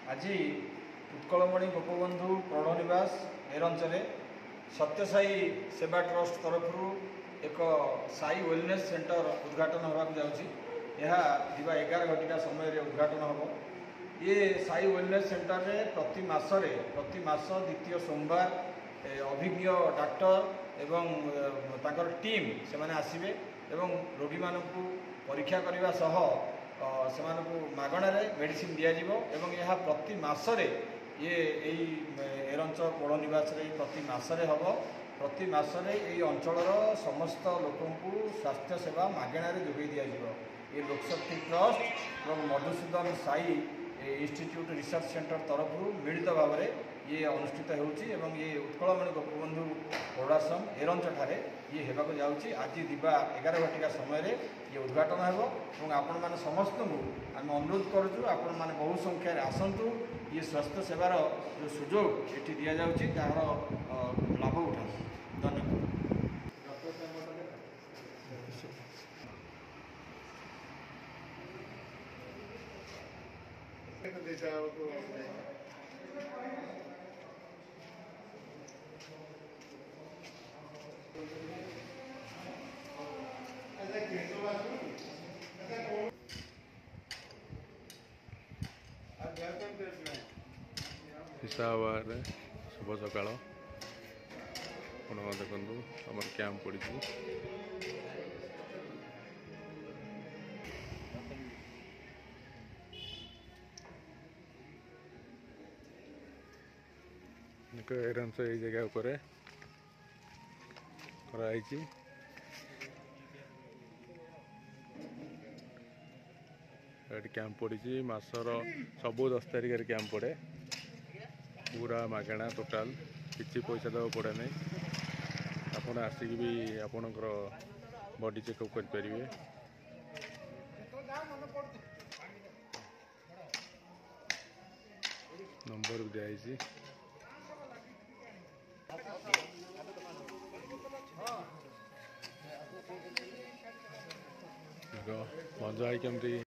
आज उत्कलमणि गोपबंधु प्रौढ़निवास एरंचल सत्यसाई सेवा ट्रस्ट तरफ एक साई वेलनेस सेंटर उद्घाटन होगा जाऊँगी। यह दिवा 11 घटिका समय उद्घाटन हम। ये साई वेलनेस सेंटर रे प्रति मास द्वितीय सोमवार अभिज्ञ डाक्टर एवं ताकर टीम से माने आसिबे एवं रोगी मानकु परीक्षा करने सह से मागणारे मेडिसिन दिज्व एवं यह प्रति मासरे ये एरंच पौढ़निवास प्रति मासरे हम। प्रति मासरे यही अंचलर समस्त लोकंकु स्वास्थ्य सेवा मागणारे जोगाई दिज्व। ये लोकशक्ति ट्रस्ट और Madhusudan Sai institute research centre तरफ मिलित भाव में ये अनुष्ठित हो। ये उत्कलमणि गोपबंधु प्रौढ़ाश्रम एरंच ठारे ये होगा जाऊँगी। आज दिवा 11 घटिका समय ये उद्घाटन हो। आपण मैंने समस्त आम अनुरोध करुँ आपण मैंने बहु संख्यार आसतु। ये स्वास्थ्य सेवार जो सुजोग ये दि जाऊँगी तार लाभ उठा। धन्यवाद। हिसाबार शुभ सकाल देखु आम कैंप पड़ी एरंस ये जगह पर कैंप पड़ी मासर सबू 10 तारिख कैंप पड़े पूरा मागणा टोटाल किसी पैसा देवा पड़े नहीं। आप आसिक भी आपणकर बॉडी चेकअप करें। नंबर भी दिखाई मजा आई केमती